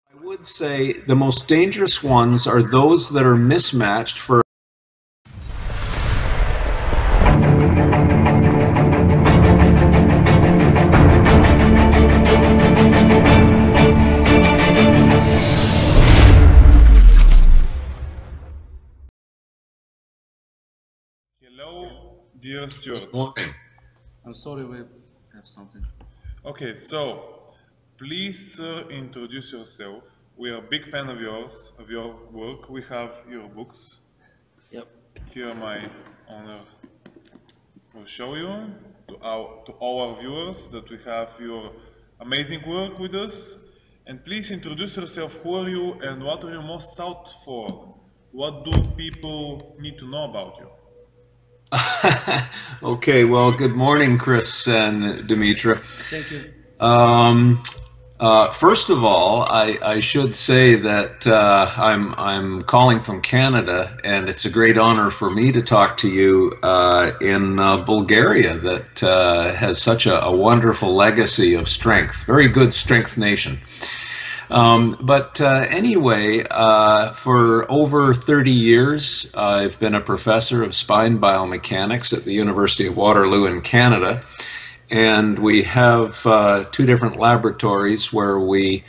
I would say the most dangerous ones are those that are mismatched for Hello, dear Stuart. morning. I'm sorry, we have something. Okay, so please introduce yourself. We are a big fan of yours, of your work. We have your books. Yep. Here, my honor will show you to all our viewers that we have your amazing work with us. And please introduce yourself. Who are you and what are you most sought for? What do people need to know about you? Okay, well, good morning, Chris and Dimitra. Thank you. First of all, I should say that I'm calling from Canada, and it's a great honor for me to talk to you in Bulgaria that has such a wonderful legacy of strength, very good strength nation. Anyway, for over 30 years, I've been a professor of spine biomechanics at the University of Waterloo in Canada. And we have two different laboratories where we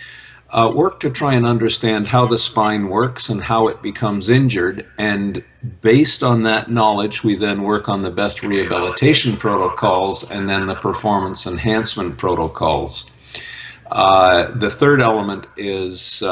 work to try and understand how the spine works and how it becomes injured. And based on that knowledge, we then work on the best rehabilitation protocols and then the performance enhancement protocols. The third element is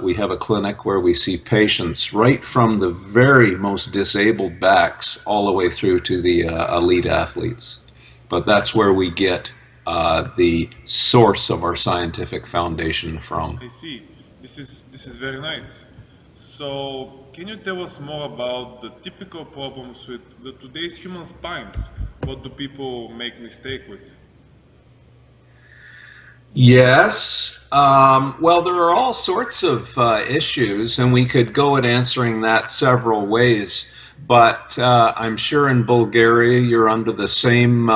we have a clinic where we see patients right from the very most disabled backs all the way through to the elite athletes. But that's where we get the source of our scientific foundation from. I see. This is very nice. So, can you tell us more about the typical problems with today's human spines? What do people make mistake with? Yes. Well, there are all sorts of issues, and we could go at answering that several ways. But I'm sure in Bulgaria you're under the same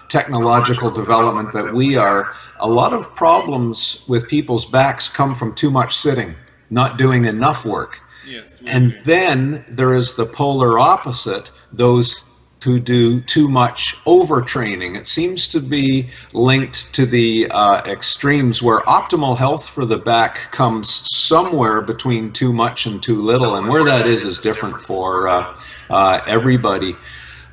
technological development that we are. A lot of problems with people's backs come from too much sitting, not doing enough work. Yes. And then there is the polar opposite, those who do too much overtraining. It seems to be linked to the extremes where optimal health for the back comes somewhere between too much and too little, and where that is different for everybody.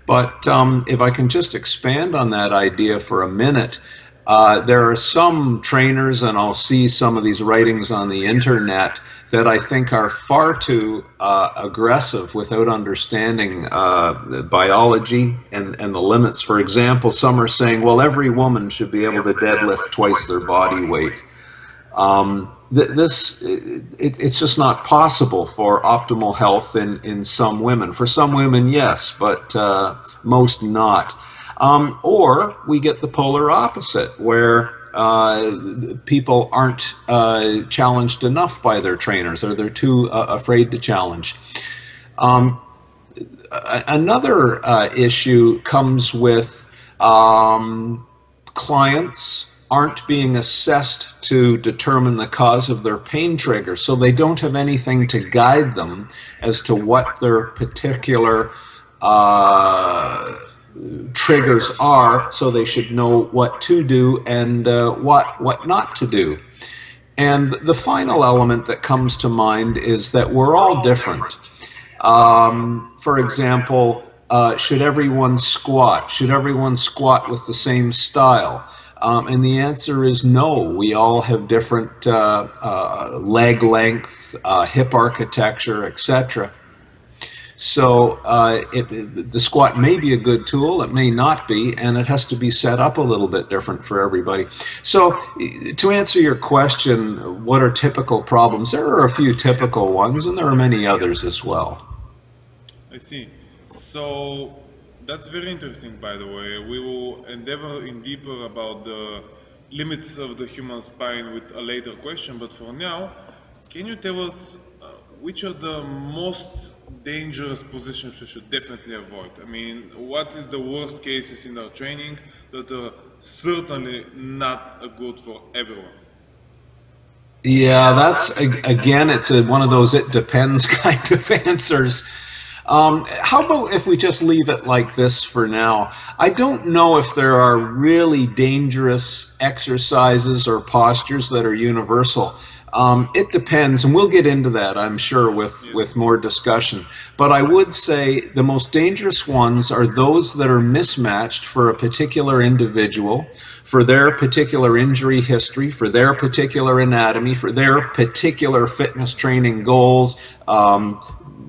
But if I can just expand on that idea for a minute, there are some trainers, and I'll see some of these writings on the internet, that I think are far too aggressive without understanding the biology and the limits. For example, some are saying, well, every woman should be able to deadlift twice their body weight. It's just not possible for optimal health in some women. For some women, yes, but most not. Or we get the polar opposite, where people aren't challenged enough by their trainers, or they're too afraid to challenge. Another issue comes with clients aren't being assessed to determine the cause of their pain trigger, so they don't have anything to guide them as to what their particular triggers are, so they should know what to do and what not to do. And the final element that comes to mind is that we're all different. For example, should everyone squat? Should everyone squat with the same style? And the answer is no. We all have different leg length, hip architecture, etc. So the squat may be a good tool, it may not be, and it has to be set up a little bit different for everybody. So to answer your question, what are typical problems? There are a few typical ones, and there are many others as well. I see. So that's very interesting, by the way. We will endeavor in deeper about the limits of the human spine with a later question, but for now, can you tell us which are the most dangerous positions we should definitely avoid? I mean, what is the worst cases in our training that are certainly not good for everyone? Yeah, that's again, it's one of those it depends kind of answers. How about if we just leave it like this for now? I don't know if there are really dangerous exercises or postures that are universal. It depends, and we'll get into that, I'm sure, with more discussion. But I would say the most dangerous ones are those that are mismatched for a particular individual, for their particular injury history, for their particular anatomy, for their particular fitness training goals,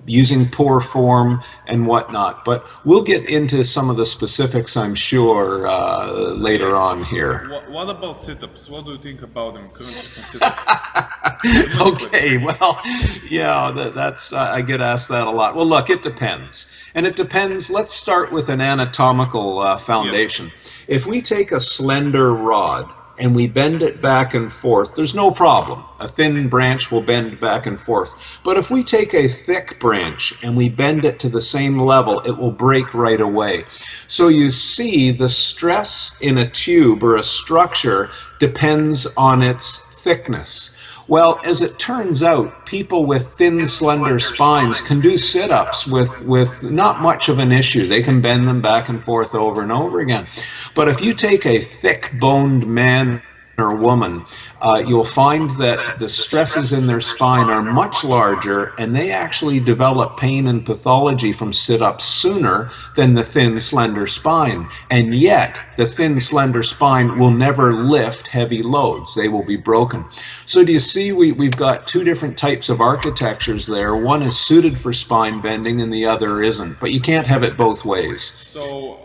using poor form and whatnot. But we'll get into some of the specifics, I'm sure, later on here. What about sit-ups? What do you think about them, crunches and sit-ups? Okay, well, yeah, that's I get asked that a lot. Well, look, it depends. And it depends, let's start with an anatomical foundation. Yes. If we take a slender rod and we bend it back and forth, there's no problem. A thin branch will bend back and forth. But if we take a thick branch and we bend it to the same level, it will break right away. So you see, the stress in a tube or a structure depends on its thickness. Well, as it turns out, people with thin, slender spines can do sit-ups with not much of an issue. They can bend them back and forth over and over again. But if you take a thick-boned man or woman, you'll find that the stresses in their spine are much larger, and they actually develop pain and pathology from sit-ups sooner than the thin, slender spine. And yet, the thin, slender spine will never lift heavy loads. They will be broken. So do you see, we've got two different types of architectures there. One is suited for spine bending and the other isn't. But you can't have it both ways. So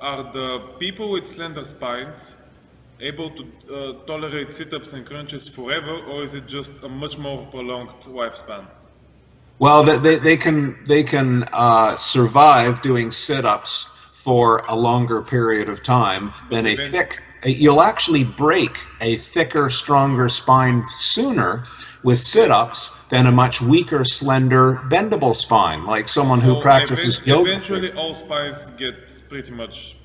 are the people with slender spines able to tolerate sit-ups and crunches forever, or is it just a much more prolonged lifespan? Well, they can survive doing sit-ups for a longer period of time than a thick. You'll actually break a thicker, stronger spine sooner with sit-ups than a much weaker, slender, bendable spine, like someone who practices yoga. Eventually, all spines get pretty much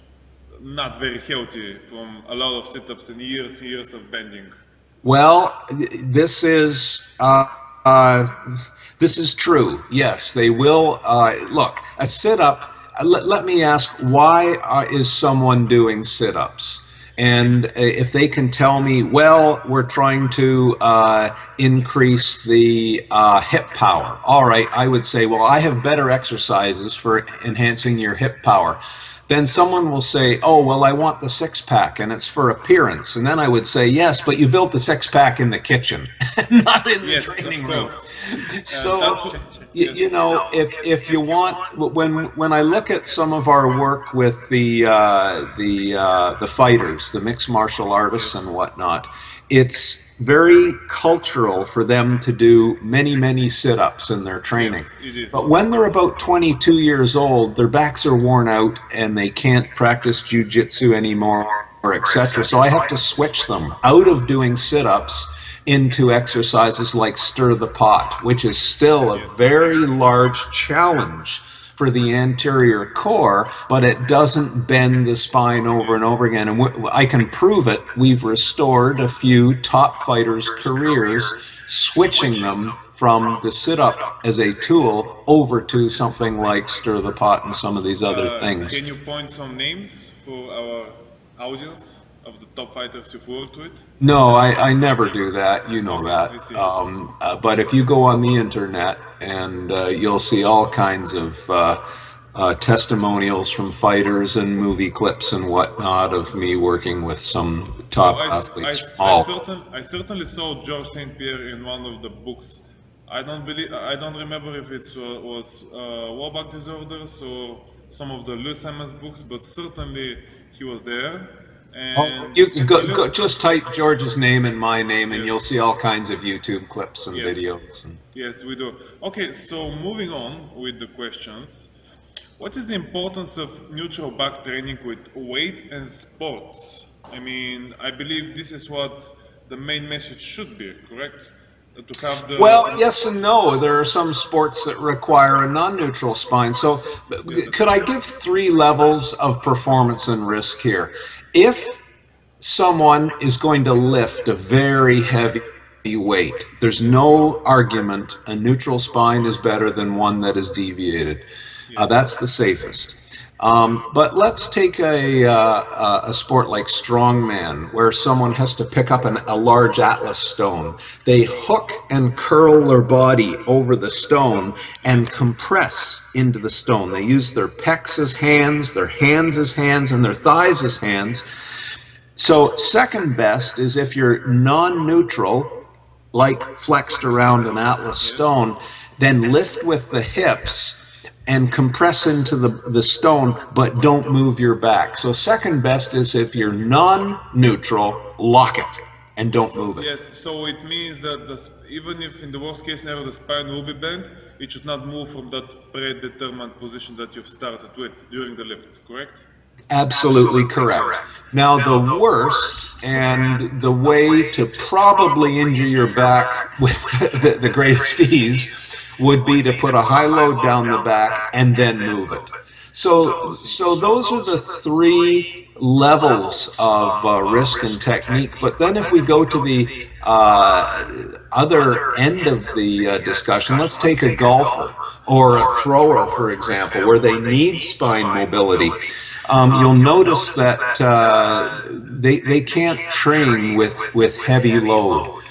not very healthy from a lot of sit-ups and years of bending. Well, this is true. Yes, they will. Look, a sit-up. Let me ask, why is someone doing sit-ups? And if they can tell me, well, we're trying to increase the hip power. All right, I would say, well, I have better exercises for enhancing your hip power. Then someone will say, oh, well, I want the six-pack, and it's for appearance. And then I would say, yes, but you built the six-pack in the kitchen, not in the training room. So, you know, if you want, when I look at some of our work with the fighters, the mixed martial artists and whatnot, it's very cultural for them to do many sit-ups in their training. Yes, but when they're about 22 years old, their backs are worn out and they can't practice jiu-jitsu anymore, etc. So I have to switch them out of doing sit-ups into exercises like stir the pot, which is still a very large challenge for the anterior core, but it doesn't bend the spine over and over again. And I can prove it. We've restored a few top fighters' careers, switching them from the sit-up as a tool over to something like stir the pot and some of these other things. Can you point some names for our audience of the top fighters you've worked with? No, I never do that. You know that. But if you go on the internet, and you'll see all kinds of testimonials from fighters and movie clips and whatnot of me working with some top athletes. I certainly saw George St. Pierre in one of the books. I don't remember if it was Warback Disorders or some of the Lewisheimer's books, but certainly he was there. And you can go just type George's name and my name, and you'll see all kinds of YouTube clips and videos. Yes, we do. Okay, so moving on with the questions. What is the importance of neutral back training with weight and sports? I mean, I believe this is what the main message should be, correct? To have the... Well, yes and no. There are some sports that require a non-neutral spine. So could I give 3 levels of performance and risk here? If someone is going to lift a very heavy weight. There's no argument a neutral spine is better than one that is deviated. That's the safest. But let's take a sport like strongman, where someone has to pick up a large atlas stone. They hook and curl their body over the stone and compress into the stone. They use their pecs as hands, their hands as hands, and their thighs as hands. So second best is if you're non-neutral, like flexed around an atlas stone, then lift with the hips and compress into the stone, but don't move your back. So second best is if you're non-neutral, lock it and don't move it. Yes, so it means that even if in the worst case scenario the spine will be bent, it should not move from that predetermined position that you've started with during the lift, correct? Absolutely correct. Now the worst and the way to probably injure your back with the greatest ease would be to put a high load down the back and then move it. So those are the three levels of risk and technique. But then if we go to the other end of the discussion, let's take a golfer or a thrower, for example, where they need spine mobility. You'll notice that they can't train with heavy load.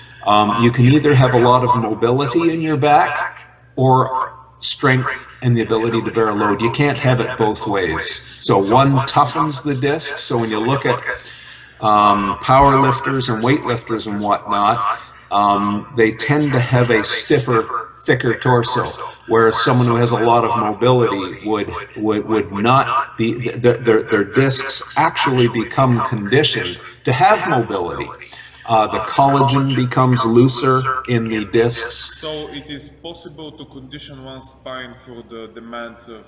You can either have a lot of mobility in your back or strength and the ability to bear a load. You can't have it both ways. So one toughens the disc. So when you look at power lifters and weightlifters and whatnot, they tend to have a stiffer, thicker torso, whereas someone who has a lot of mobility would not be, their discs actually become conditioned to have mobility. The collagen becomes looser in the discs. So it is possible to condition one's spine for the demands of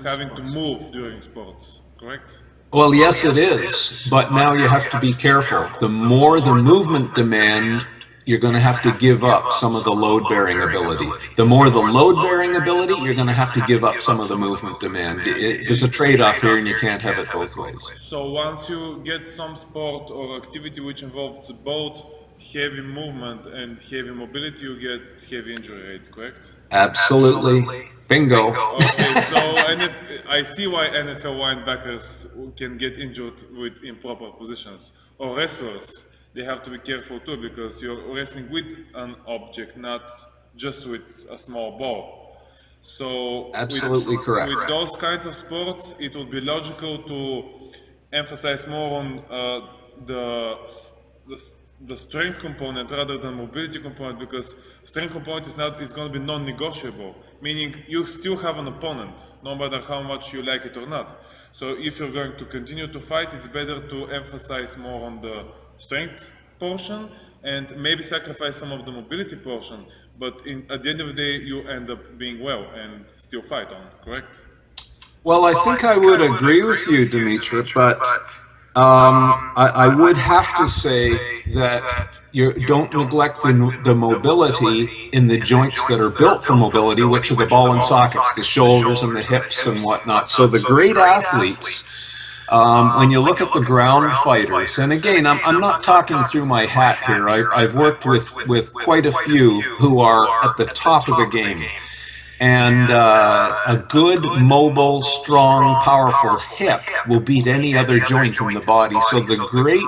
having to move during sports, correct? Well, yes, it is, but now you have to be careful. The more the movement demand, you're going to have to give up some of the load-bearing ability. The more the load-bearing ability, you're going to have to give up some of the movement demand. There's a trade-off here, and you can't have it both ways. So once you get some sport or activity which involves both heavy movement and heavy mobility, you get heavy injury rate, correct? Absolutely. Bingo. Okay, so I see why NFL linebackers can get injured with improper positions, or wrestlers. They have to be careful too, because you're wrestling with an object, not just with a small ball. So absolutely correct. With those kinds of sports, it would be logical to emphasize more on the strength component rather than mobility component, because strength component is going to be non-negotiable, meaning you still have an opponent, no matter how much you like it or not. So if you're going to continue to fight, it's better to emphasize more on the strength portion and maybe sacrifice some of the mobility portion, but at the end of the day you end up being well and still fight on, correct? Well, I think I would agree with you, Dimitri, but I would have to say that you don't neglect the mobility in the joints that are built for mobility, which are the ball and sockets, the shoulders and the hips and whatnot. So the great athletes, when you look at the ground fighters, and again, I'm not talking through my hat here. I've worked with quite a few who are at the top of the game. And a good, mobile, strong, powerful hip will beat any other joint in the body. So the great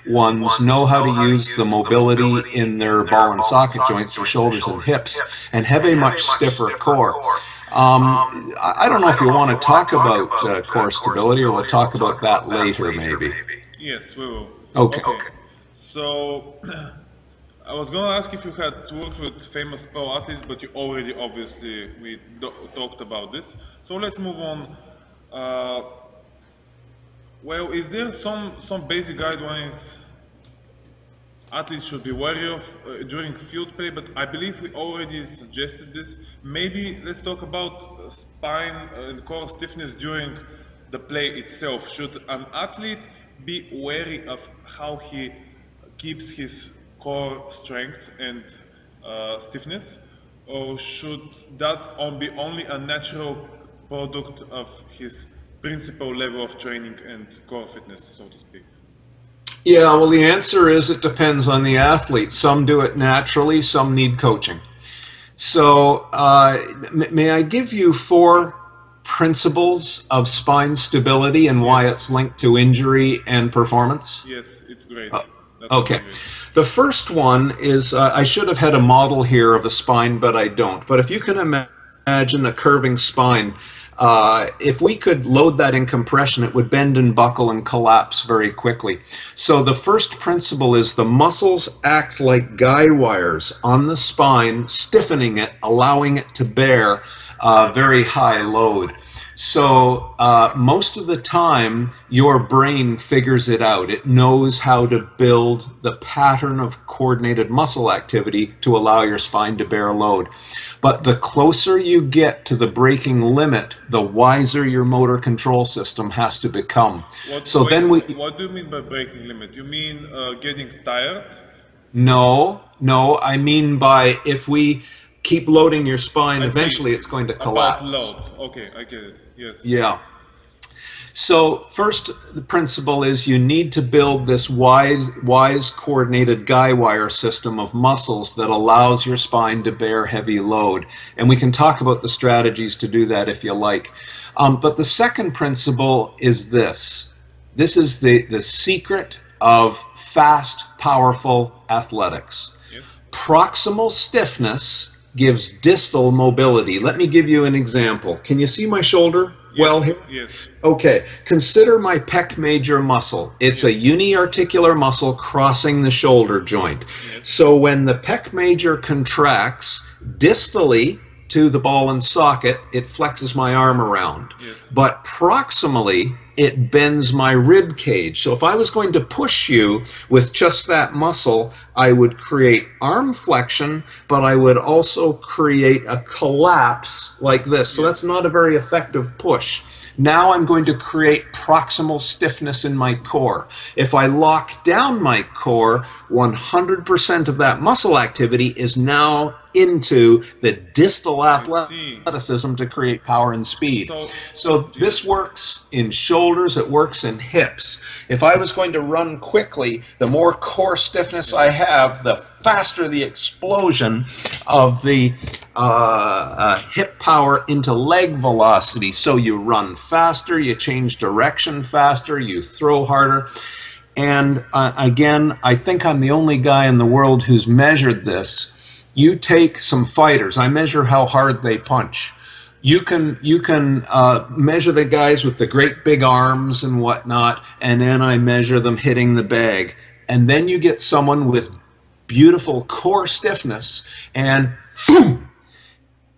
ones know how to use the mobility in their ball and socket joints, their shoulders and hips, and have a much stiffer core. I don't know if you want to talk about core stability, or we'll talk about that later, maybe. Yes, we will. Okay. So, I was going to ask if you had worked with famous pro athletes, but you already, obviously, we talked about this. So let's move on. Well, is there some basic guidelines athletes should be wary of during field play? But I believe we already suggested this. Maybe let's talk about spine and core stiffness during the play itself. Should an athlete be wary of how he keeps his core strength and stiffness, or should that be only a natural product of his principal level of training and core fitness, so to speak? Yeah, well, the answer is it depends on the athlete. Some do it naturally, some need coaching. So, may I give you 4 principles of spine stability and why it's linked to injury and performance? Yes, it's great. Okay. The first one is, I should have had a model here of a spine, but I don't. But if you can imagine a curving spine, if we could load that in compression, it would bend and buckle and collapse very quickly. So the first principle is the muscles act like guy wires on the spine, stiffening it, allowing it to bear very high load. So most of the time, your brain figures it out. It knows how to build the pattern of coordinated muscle activity to allow your spine to bear load. But the closer you get to the breaking limit, the wiser your motor control system has to become. What do you mean by breaking limit? You mean getting tired? No, I mean by if we keep loading your spine, eventually it's going to collapse. About load. Okay, I get it. Yes. Yeah. So first, the principle is you need to build this wise coordinated guy wire system of muscles that allows your spine to bear heavy load. And we can talk about the strategies to do that if you like. But the second principle is this. This is the secret of fast, powerful athletics. Yes. Proximal stiffness gives distal mobility. Let me give you an example. Can you see my shoulder? Yes. Well, here? Yes. Okay, consider my pec major muscle. It's a uniarticular muscle crossing the shoulder joint. Yes. So when the pec major contracts distally to the ball and socket, it flexes my arm around. Yes. But proximally, it bends my rib cage. So if I was going to push you with just that muscle, I would create arm flexion, but I would also create a collapse like this. So that's not a very effective push. Now I'm going to create proximal stiffness in my core. If I lock down my core, 100% of that muscle activity is now into the distal athleticism to create power and speed. So this works in shoulders, it works in hips. If I was going to run quickly, the more core stiffness I have, the faster the explosion of the hip power into leg velocity. So you run faster, you change direction faster, you throw harder. And again, I think I'm the only guy in the world who's measured this. You take some fighters, I measure how hard they punch. You can measure the guys with the great big arms and whatnot, and then I measure them hitting the bag. And then you get someone with beautiful core stiffness, and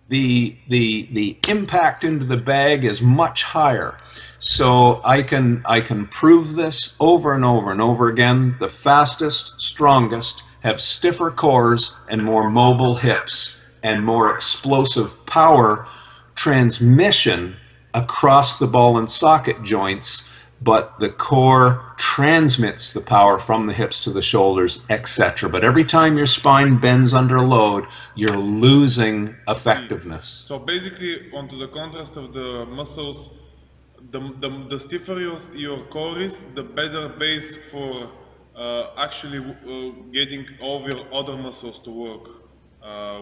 the impact into the bag is much higher. So I can prove this over and over and over again. The fastest, strongest have stiffer cores and more mobile hips and more explosive power transmission across the ball and socket joints, but the core transmits the power from the hips to the shoulders, etc. But every time your spine bends under load, you're losing effectiveness. So basically, onto the contrast of the muscles, the stiffer your core is, the better base for actually getting all your other muscles to work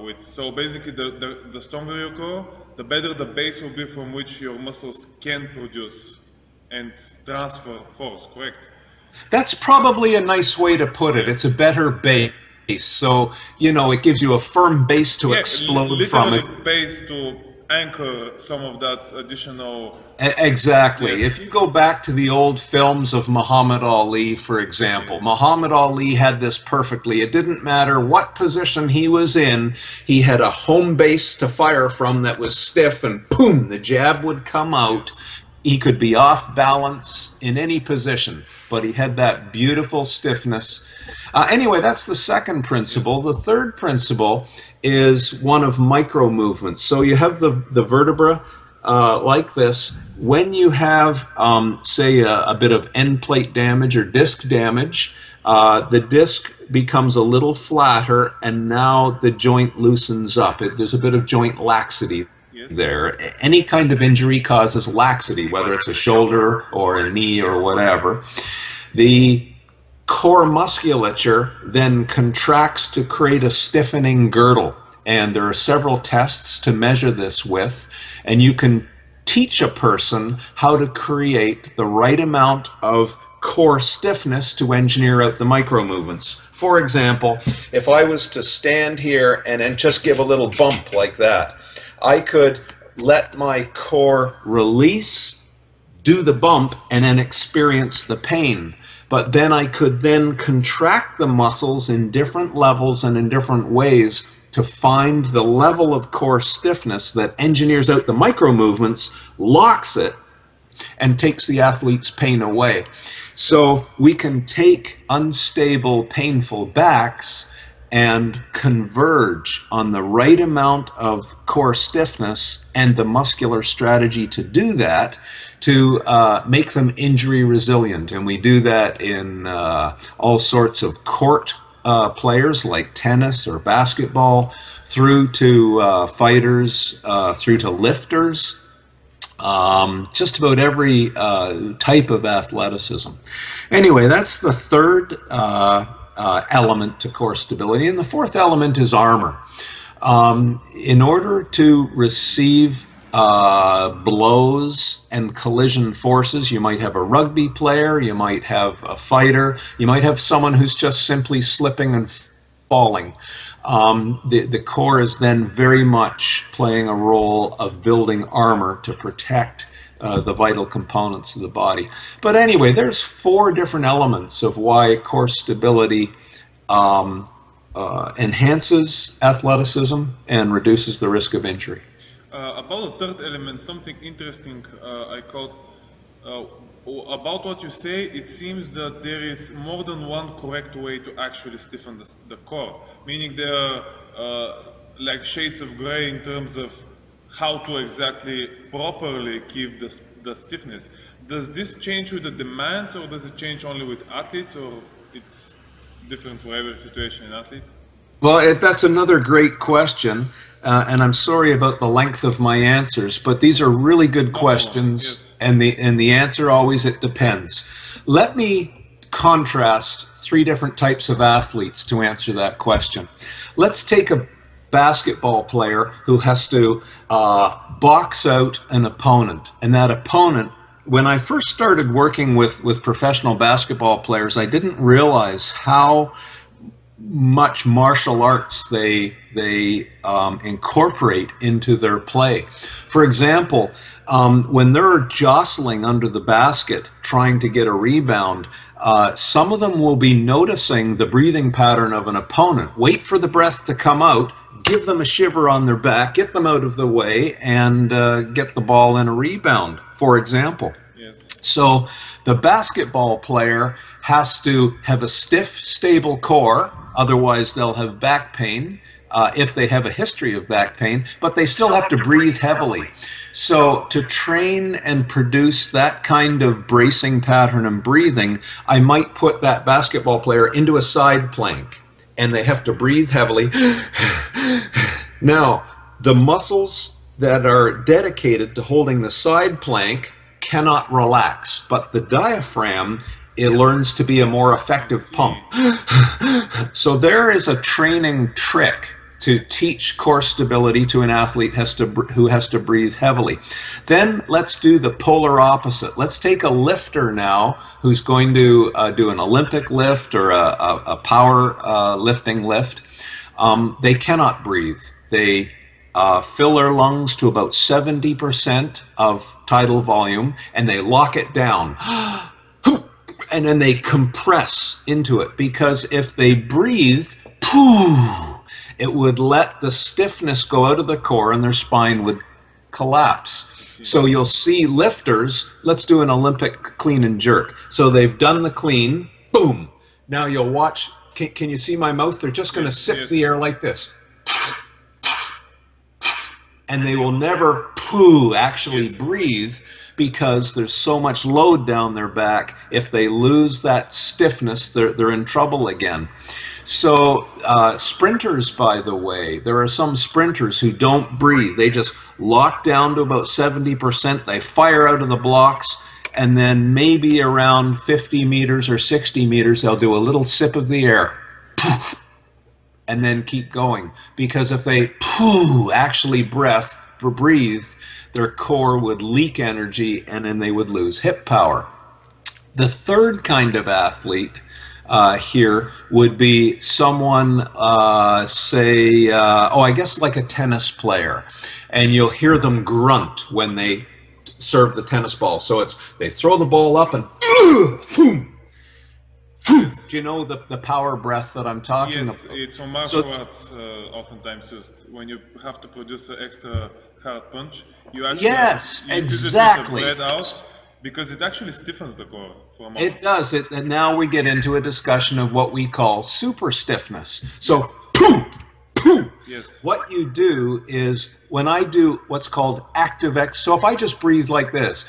with. So basically, the stronger your core, the better the base will be from which your muscles can produce and transfer force, correct? That's probably a nice way to put it. It's a better base. So, you know, it gives you a firm base to explode from. Base to anchor some of that additional... Exactly. Yes. If you go back to the old films of Muhammad Ali, for example, Muhammad Ali had this perfectly. It didn't matter what position he was in, he had a home base to fire from that was stiff, and boom, the jab would come out. He could be off balance in any position, but he had that beautiful stiffness. Anyway, that's the second principle. The third principle is one of micro movements. So you have the vertebra like this. When you have, say, a bit of end plate damage or disc damage, the disc becomes a little flatter, and now the joint loosens up. There's a bit of joint laxity there. Any kind of injury causes laxity, whether it's a shoulder or a knee or whatever. The core musculature then contracts to create a stiffening girdle. And there are several tests to measure this with, and you can teach a person how to create the right amount of core stiffness to engineer out the micro movements. For example, if I was to stand here and then just give a little bump like that, I could let my core release, do the bump, and then experience the pain. But then I could then contract the muscles in different levels and in different ways to find the level of core stiffness that engineers out the micro movements, locks it, and takes the athlete's pain away. So we can take unstable, painful backs and converge on the right amount of core stiffness and the muscular strategy to do that, to make them injury resilient. And we do that in all sorts of court players like tennis or basketball, through to fighters, through to lifters, just about every type of athleticism. Anyway, that's the third element to core stability. And the fourth element is armor. In order to receive blows and collision forces, you might have a rugby player, you might have a fighter, you might have someone who's just simply slipping and falling. The core is then very much playing a role of building armor to protect the vital components of the body. But anyway, there's four different elements of why core stability enhances athleticism and reduces the risk of injury. About the third element, something interesting I caught about what you say. It seems that there is more than one correct way to actually stiffen the core, meaning there are like shades of gray in terms of how to exactly properly keep the stiffness. Does this change with the demands, or does it change only with athletes, or it's different for every situation in athlete? Well, that's another great question, and I'm sorry about the length of my answers, but these are really good questions, yes. and the answer always, it depends. Let me contrast three different types of athletes to answer that question. Let's take a basketball player who has to box out an opponent, and that opponent, when I first started working with professional basketball players, I didn't realize how much martial arts they incorporate into their play. For example, when they're jostling under the basket trying to get a rebound, some of them will be noticing the breathing pattern of an opponent, wait for the breath to come out, give them a shiver on their back, get them out of the way, and get the ball in a rebound, for example. Yes. So the basketball player has to have a stiff, stable core, otherwise they'll have back pain if they have a history of back pain, but they still have to breathe heavily. So to train and produce that kind of bracing pattern and breathing, I might put that basketball player into a side plank, and they have to breathe heavily. Now, the muscles that are dedicated to holding the side plank cannot relax, but the diaphragm, it learns to be a more effective pump. So there is a training trick to teach core stability to an athlete who has to breathe heavily. Then let's do the polar opposite. Let's take a lifter now who's going to do an Olympic lift or a power lifting lift. They cannot breathe. They fill their lungs to about 70% of tidal volume, and they lock it down. And then they compress into it, because if they breathed, it would let the stiffness go out of the core and their spine would collapse. So you'll see lifters, let's do an Olympic clean and jerk. So they've done the clean, boom. Now you'll watch, can you see my mouth? They're just going to sip the air like this. And they will never actually breathe, because there's so much load down their back. If they lose that stiffness, they're in trouble again. So sprinters, by the way, there are some sprinters who don't breathe. They just lock down to about 70%. They fire out of the blocks, and then maybe around 50 meters or 60 meters, they'll do a little sip of the air, and then keep going. Because if they actually breathed, their core would leak energy, and then they would lose hip power. The third kind of athlete here would be someone, say, I guess like a tennis player, and you'll hear them grunt when they serve the tennis ball. So it's, they throw the ball up and do you know the power breath that I'm talking about? Yes, it's from martial arts, oftentimes used. When you have to produce an extra hard punch, you actually exactly. Breath out, because it actually stiffens the core for a moment. It does. And now we get into a discussion of what we call super stiffness. So, yes. What you do is, when I do what's called active so if I just breathe like this,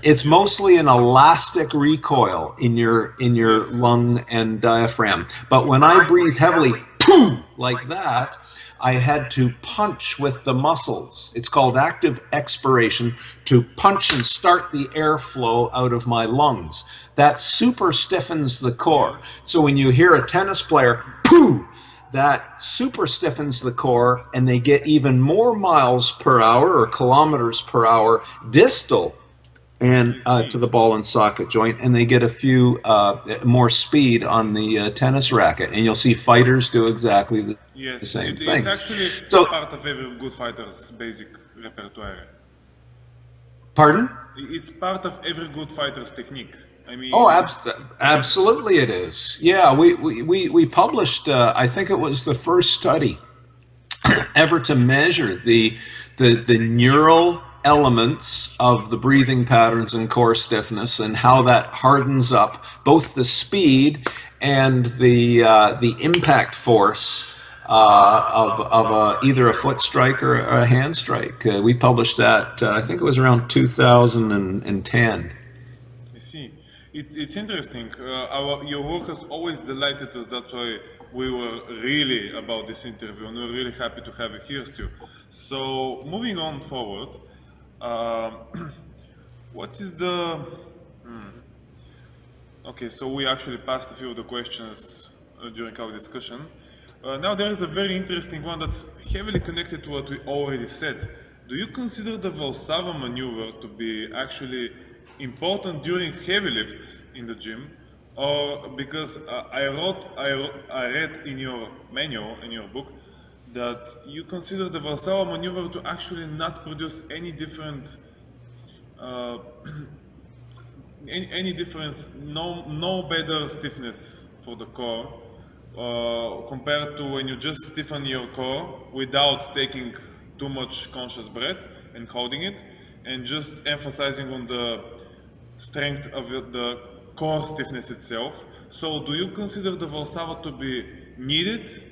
it's mostly an elastic recoil in your lung and diaphragm. But when I breathe heavily, like that, I had to punch with the muscles. It's called active expiration, to punch and start the airflow out of my lungs. That super stiffens the core. So when you hear a tennis player, that super stiffens the core, and they get even more miles per hour or kilometers per hour distal and to the ball and socket joint, and they get a few more speed on the tennis racket. And you'll see fighters do exactly the same thing. It's actually part of every good fighter's basic repertoire. Pardon? It's part of every good fighter's technique. I mean, absolutely it is. Yeah, we published, I think it was the first study ever to measure the neural elements of the breathing patterns and core stiffness, and how that hardens up both the speed and the impact force of either a foot strike or a hand strike. We published that, I think it was around 2010. I see. It's interesting. Your work has always delighted us. That's why we were really about this interview, and we're really happy to have you here, Stu. So moving on forward, what is the... Okay, so we actually passed a few of the questions during our discussion. Now there is a very interesting one that's heavily connected to what we already said. Do you consider the Valsalva maneuver to be actually important during heavy lifts in the gym? Or because I read in your manual, in your book, that you consider the Valsalva maneuver to actually not produce any different, any difference, no better stiffness for the core compared to when you just stiffen your core without taking too much conscious breath and holding it, and just emphasizing on the strength of the core stiffness itself. So do you consider the Valsalva to be needed,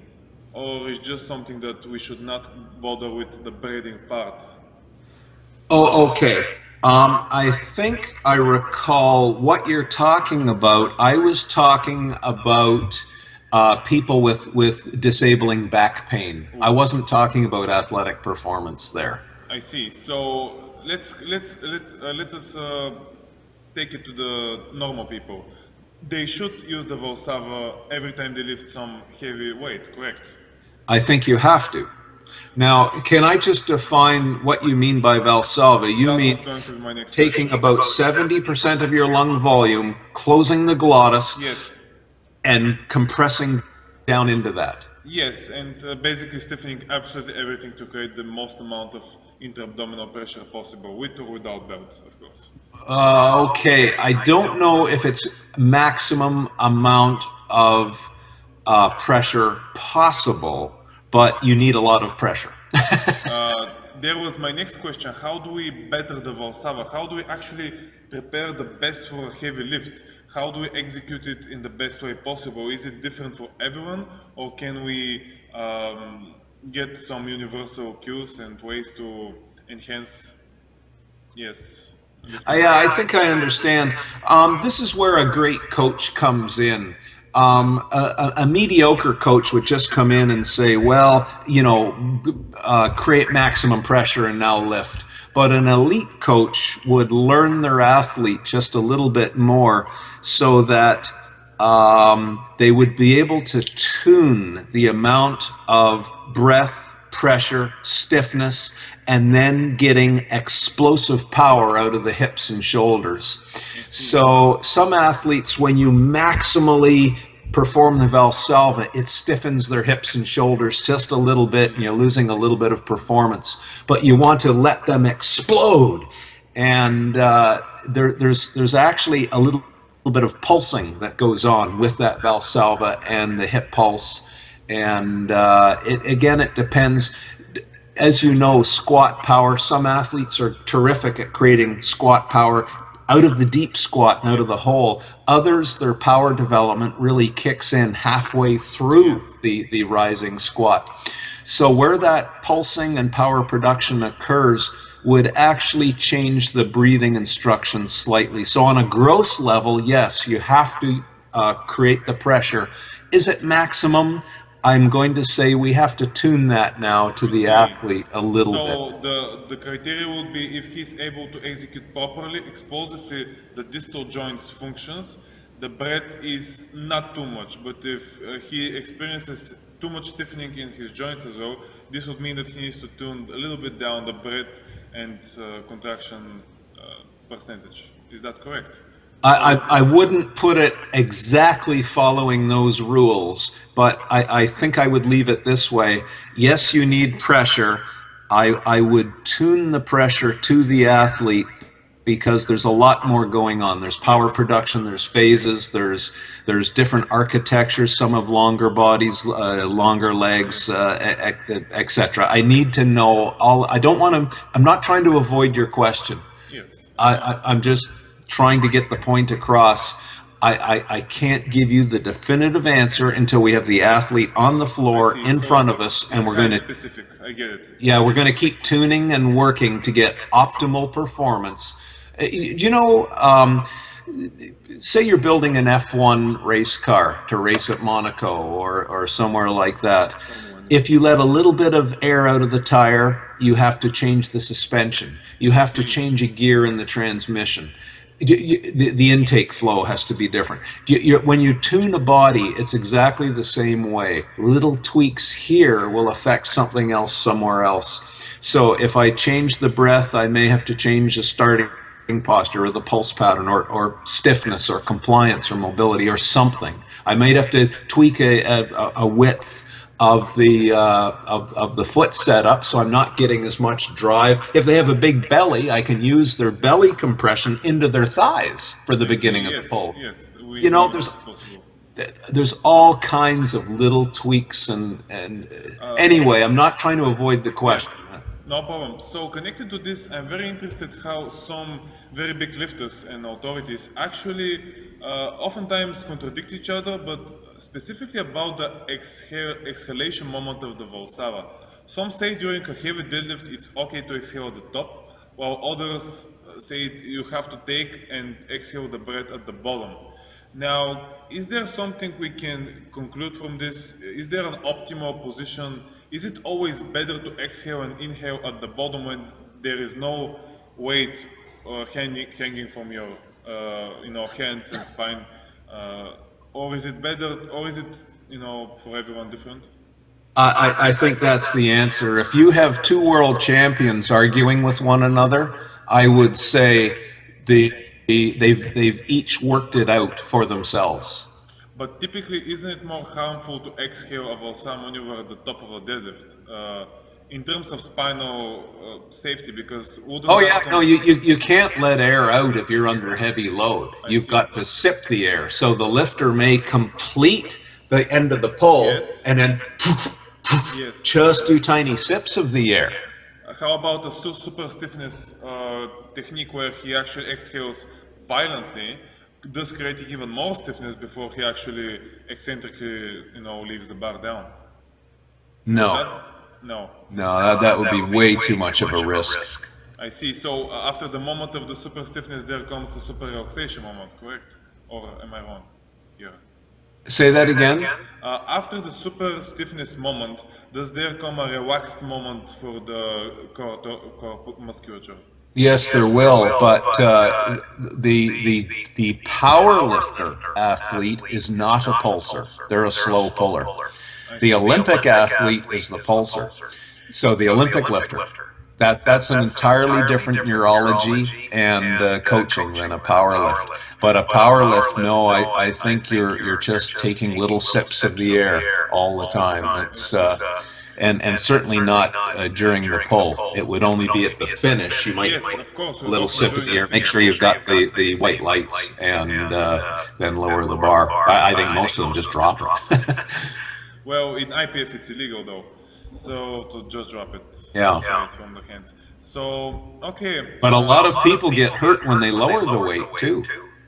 or is just something that we should not bother with the breathing part? Oh, okay. I think I recall what you're talking about. I was talking about people with disabling back pain. I wasn't talking about athletic performance there. I see. So let us take it to the normal people. They should use the Valsalva every time they lift some heavy weight, correct? I think you have to. Now, can I just define what you mean by Valsalva? You mean taking about 70% of your lung volume, closing the glottis, and compressing down into that. Yes, and basically stiffening absolutely everything to create the most amount of intra-abdominal pressure possible, with or without belt, of course. Okay, I don't know if it's maximum amount of pressure possible, but you need a lot of pressure. There was my next question. How do we better the Valsalva? How do we actually prepare the best for a heavy lift? How do we execute it in the best way possible? Is it different for everyone, or can we get some universal cues and ways to enhance? Yes. I think I understand. This is where a great coach comes in. a mediocre coach would just come in and say, well, you know, create maximum pressure and now lift. But an elite coach would learn their athlete just a little bit more so that they would be able to tune the amount of breath, pressure, stiffness, and then getting explosive power out of the hips and shoulders. So some athletes, when you maximally perform the Valsalva, it stiffens their hips and shoulders just a little bit, and you're losing a little bit of performance. But you want to let them explode, and there's actually a little bit of pulsing that goes on with that Valsalva and the hip pulse. And again, it depends. As you know, squat power, some athletes are terrific at creating squat power out of the deep squat and out of the hole. Others, their power development really kicks in halfway through the rising squat. So where that pulsing and power production occurs would actually change the breathing instructions slightly. So on a gross level, yes, you have to create the pressure. Is it maximum? I'm going to say we have to tune that now to the athlete a little bit. So the criteria would be if he's able to execute properly, explosively, the distal joints functions, the breath is not too much, but if he experiences too much stiffening in his joints as well, this would mean that he needs to tune a little bit down the breath and contraction percentage. Is that correct? I wouldn't put it exactly following those rules, but I think I would leave it this way. Yes, you need pressure. I would tune the pressure to the athlete because there's a lot more going on. There's power production, there's phases, there's different architectures. Some have longer bodies, longer legs, etc. I need to know all. I'm not trying to avoid your question. Yes. I'm just trying to get the point across. I can't give you the definitive answer until we have the athlete on the floor in front of us, and we're going to specific. I get it. Yeah, we're going to keep tuning and working to get optimal performance. You know, say you're building an F1 race car to race at Monaco or somewhere like that. If you let a little bit of air out of the tire, you have to change the suspension. You have to change a gear in the transmission. The intake flow has to be different. When you tune a body, it's exactly the same way. Little tweaks here will affect something else somewhere else. So if I change the breath, I may have to change the starting posture or the pulse pattern or stiffness or compliance or mobility or something. I might have to tweak a width of the foot setup, so I'm not getting as much drive. If they have a big belly, I can use their belly compression into their thighs for the beginning of the pull. Yes, you know, there's all kinds of little tweaks and anyway, I'm not trying to avoid the question. No problem. So connected to this, I'm very interested how some very big lifters and authorities actually oftentimes contradict each other, but specifically about the exhalation moment of the Valsalva. Some say during a heavy deadlift it's okay to exhale at the top, while others say you have to take and exhale the breath at the bottom. Now, is there something we can conclude from this? Is there an optimal position? Is it always better to exhale and inhale at the bottom when there is no weight hanging from your hands and spine? Or is it better, or is it, for everyone different? I think that's the answer. If you have two world champions arguing with one another, I would say they've each worked it out for themselves. But typically, isn't it more harmful to exhale a Valsalva maneuver at the top of a deadlift in terms of spinal safety? Because you can't let air out if you're under heavy load. You've got to sip the air. So the lifter may complete the end of the pull and then just do tiny sips of the air. How about a super stiffness technique where he actually exhales violently, thus creating even more stiffness before he actually eccentrically, leaves the bar down? No. No, that would be way too much of a risk. I see. So after the moment of the super stiffness, there comes the super relaxation moment, correct? Or am I wrong here? Say that again? After the super stiffness moment, does there come a relaxed moment for the core musculature? Yes, there will, but the power lifter athlete is not a pulsar. They're a slow puller. The Olympic athlete is the pulsar. So the Olympic lifter, that's an entirely different neurology and coaching than a power lift. But a power lift, no, I think you're just taking little sips of the air all the time. It's and certainly not during the pull. It would only be at the finish. You might take a little sip of the air. Make sure you've got the white lights, and then lower the bar. I think most of them just drop it. Well, in IPF it's illegal though, so to just drop it. From the hands. So okay. But a lot of people get hurt when they lower the weight too.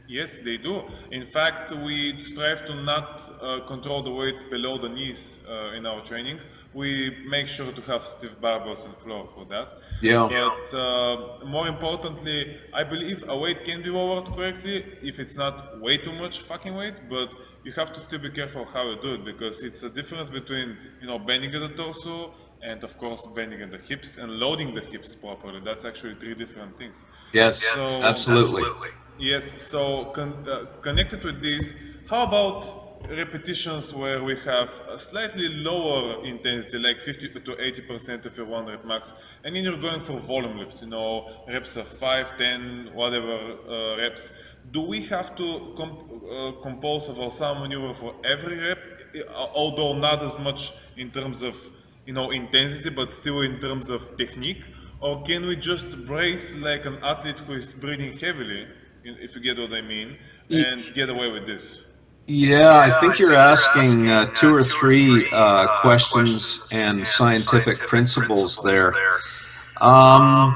Yes, they do. In fact, we strive to not control the weight below the knees in our training. We make sure to have stiff barbells and floor for that. Yeah. But more importantly, I believe a weight can be lowered correctly if it's not way too much fucking weight, but you have to still be careful how you do it, because it's a difference between, you know, bending at the torso and of course bending at the hips and loading the hips properly. That's actually three different things. Yes, so, absolutely. Yes, so connected with this, how about repetitions where we have a slightly lower intensity, like 50 to 80% of your 1 rep max, and then you're going for volume lifts, you know, reps of 5, 10, whatever reps. Do we have to compose a Valsalva maneuver for every rep, although not as much in terms of, you know, intensity, but still in terms of technique? Or can we just brace like an athlete who is breathing heavily, if you get what I mean, and get away with this? Yeah, I think you're asking 2 or 3 questions and scientific principles there. I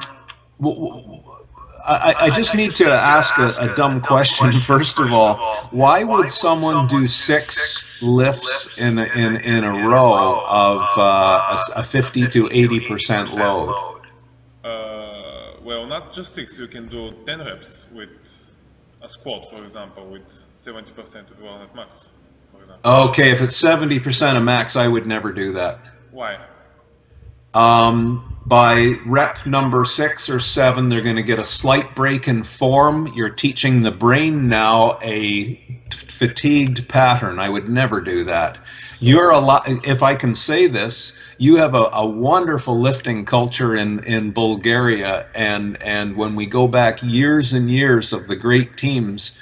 just need to ask a dumb question first of all. Why would someone do 6 lifts in a row of a 50 to 80% load? Well, not just 6. You can do 10 reps with a squat, for example, with 70% of 1 rep max, for example. Okay, if it's 70% of max, I would never do that. Why? By rep number 6 or 7, they're going to get a slight break in form. You're teaching the brain now a fatigued pattern. I would never do that. You're a lot, if I can say this, you have a wonderful lifting culture in Bulgaria, and when we go back years and years of the great teams,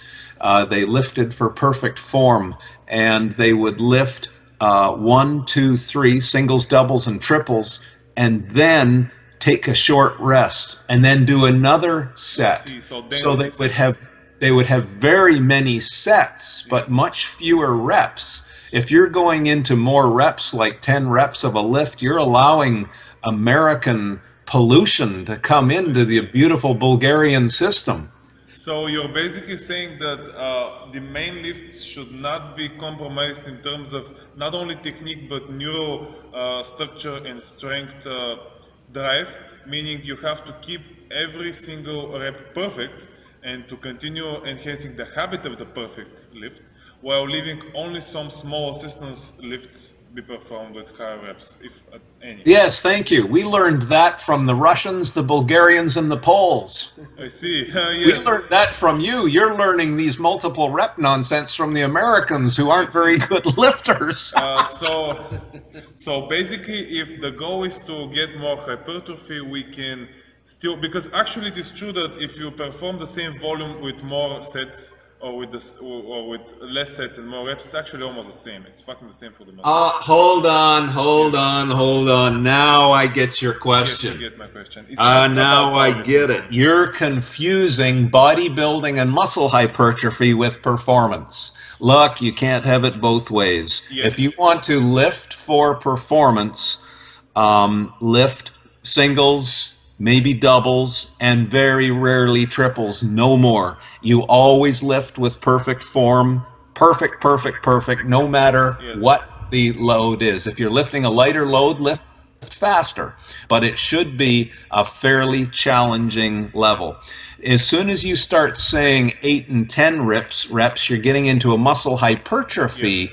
they lifted for perfect form, and they would lift 1, 2, 3 singles, doubles, and triples, and then take a short rest, and then do another set. So they would have very many sets, but much fewer reps. If you're going into more reps, like 10 reps of a lift, you're allowing American pollution to come into the beautiful Bulgarian system. So you're basically saying that the main lifts should not be compromised in terms of not only technique but neuro structure and strength drive, meaning you have to keep every single rep perfect and to continue enhancing the habit of the perfect lift, while leaving only some small assistance lifts be performed with higher reps, if at any. Yes, thank you. We learned that from the Russians, the Bulgarians, and the Poles. I see. Yes. We learned that from you. You're learning these multiple rep nonsense from the Americans, who aren't very good lifters. So basically, if the goal is to get more hypertrophy, we can still, because actually it is true that if you perform the same volume with more sets, or with less sets and more reps, it's actually almost the same. It's fucking the same for the muscle. Hold on. Now I get your question. Yes, you get my question. Now I get it. You're confusing bodybuilding and muscle hypertrophy with performance. Look, you can't have it both ways. Yes. If you want to lift for performance, lift singles, maybe doubles, and very rarely triples, no more. You always lift with perfect form, perfect, no matter what the load is. If you're lifting a lighter load, lift faster, but it should be a fairly challenging level. As soon as you start saying 8 and 10 reps, you're getting into a muscle hypertrophy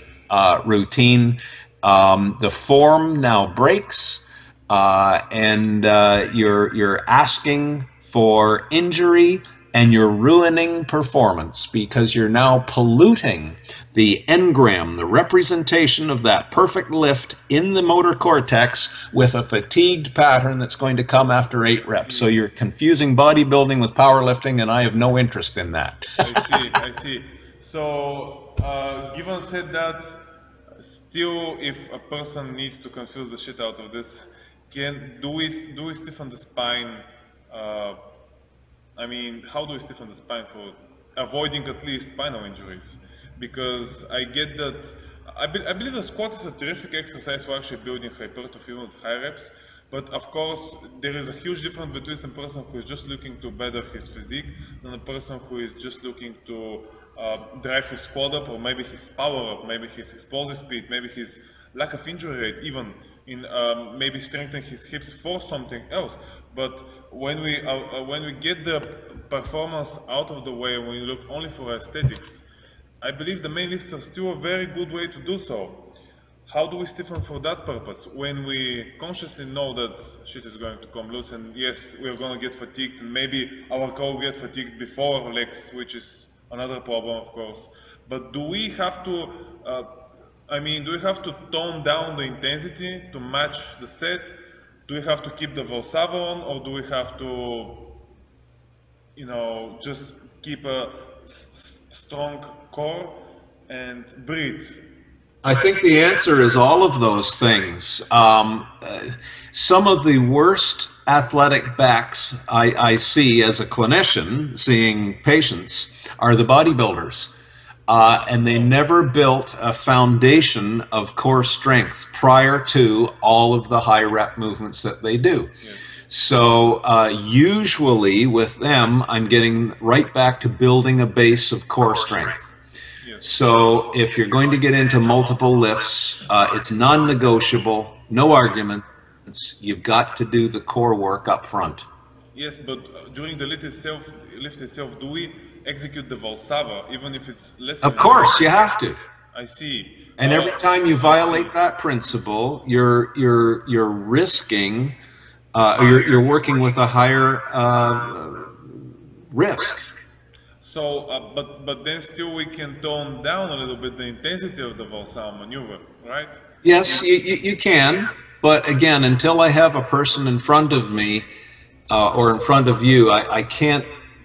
routine. The form now breaks, and you're asking for injury, and you're ruining performance because you're now polluting the engram, the representation of that perfect lift in the motor cortex, with a fatigued pattern that's going to come after 8 reps. So you're confusing bodybuilding with powerlifting, and I have no interest in that. I see. So, given said that, still, if a person needs to confuse the shit out of this, do we stiffen the spine? I mean, how do we stiffen the spine for avoiding at least spinal injuries? Because I get that, I believe the squat is a terrific exercise for actually building hypertrophy with high reps, but of course there is a huge difference between a person who is just looking to better his physique than a person who is just looking to drive his squat up, or maybe his power up, maybe his explosive speed, maybe his lack of injury rate, even in maybe strengthen his hips for something else. But when we get the performance out of the way, when we look only for aesthetics, I believe the main lifts are still a very good way to do so. How do we stiffen for that purpose when we consciously know that shit is going to come loose, and yes, we're going to get fatigued, and maybe our core will get fatigued before our legs, which is another problem, of course. But do we have to, do we have to tone down the intensity to match the set? Do we have to keep the Valsava on, or do we have to, just keep a strong core and breathe? I think the answer is all of those things. Some of the worst athletic backs I see as a clinician seeing patients are the bodybuilders. And they never built a foundation of core strength prior to all of the high rep movements that they do. Yes. So usually with them, I'm getting right back to building a base of core strength. So if you're going to get into multiple lifts, it's non-negotiable, no arguments. You've got to do the core work up front. Yes, but during the lift itself, do we execute the Valsava, even if it's less? Of course, you have to. I see. And every time you violate that principle, you're risking, you're working with a higher risk. So, but then still we can tone down a little bit the intensity of the Valsava maneuver, right? Yes, you can, but again, until I have a person in front of me or in front of you, I can't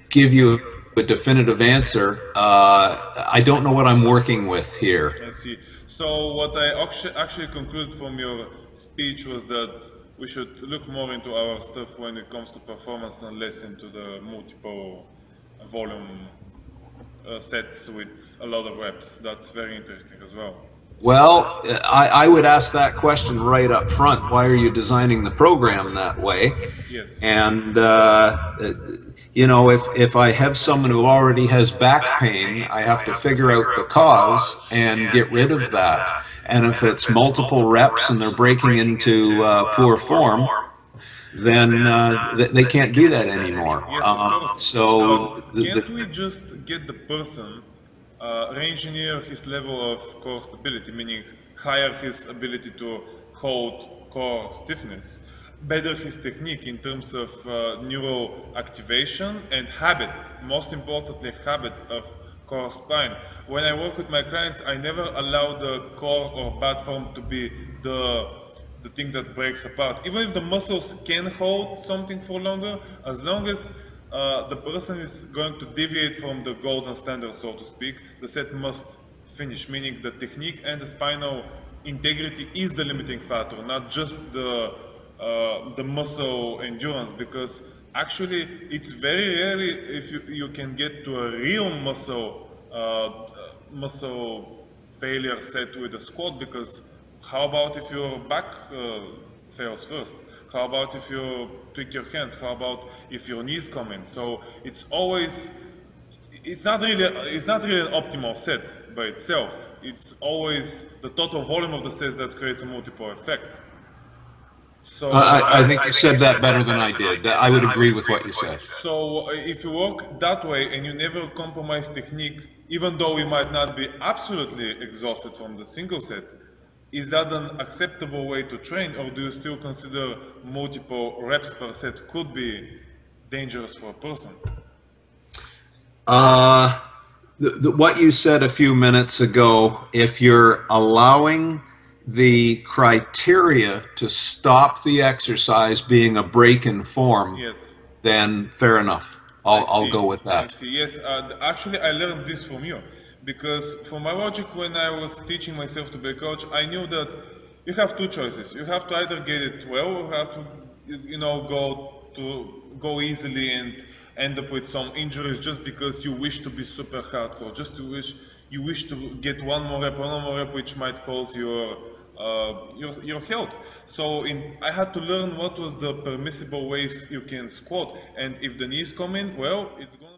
give you a definitive answer. I don't know what I'm working with here. I see. So what I actually conclude from your speech was that we should look more into our stuff when it comes to performance and less into the multiple volume sets with a lot of reps. That's very interesting as well. Well, I would ask that question right up front. Why are you designing the program that way? Yes. And if I have someone who already has back pain, I have to figure out the cause and get rid of that. And if it's multiple reps and they're breaking into poor form, then they can't do that anymore. Yes, can't we just get the person re-engineer his level of core stability, meaning higher his ability to hold core stiffness, better his technique in terms of neural activation and habit, most importantly habit of core spine. When I work with my clients, I never allow the core or bad form to be the thing that breaks apart. Even if the muscles can hold something for longer, as long as the person is going to deviate from the golden standard, so to speak, the set must finish, meaning the technique and the spinal integrity is the limiting factor, not just the muscle endurance, because actually it's very rarely if you can get to a real muscle failure set with a squat, because how about if your back fails first? How about if you tweak your hands? How about if your knees come in? So it's always, it's not really an optimal set by itself. It's always the total volume of the sets that creates a multiple effect. So I think you said that better than I did. I would agree with what you said. So if you work that way and you never compromise technique, even though you might not be absolutely exhausted from the single set, is that an acceptable way to train, or do you still consider multiple reps per set could be dangerous for a person? What you said a few minutes ago, if you're allowing the criteria to stop the exercise being a break in form, Yes. then fair enough. I'll go with that. I see. Yes, actually, I learned this from you, because for my logic, when I was teaching myself to be a coach, I knew that you have two choices. You have to either get it well, or have to, go easily and end up with some injuries just because you wish to be super hardcore, just you wish to get one more rep, which might cause your health. So I had to learn what was the permissible ways you can squat, and if the knees come in, well, it's gonna.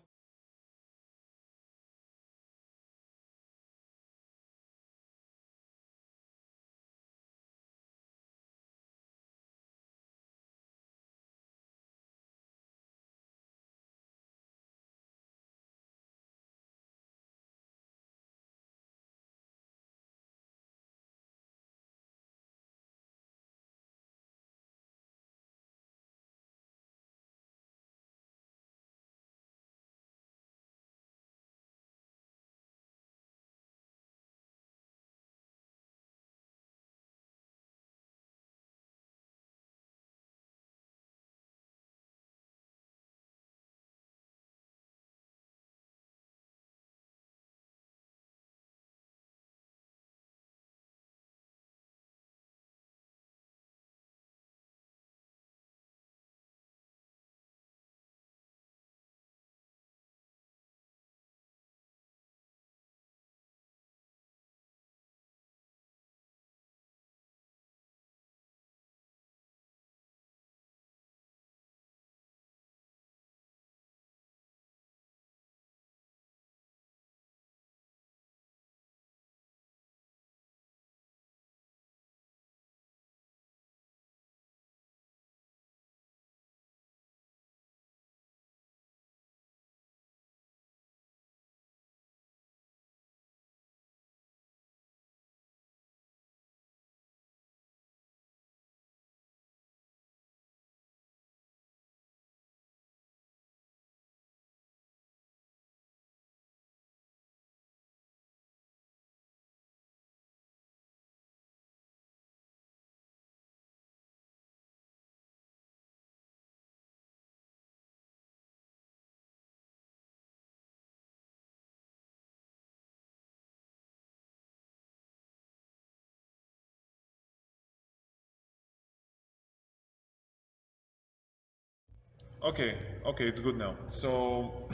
Okay, it's good now. So,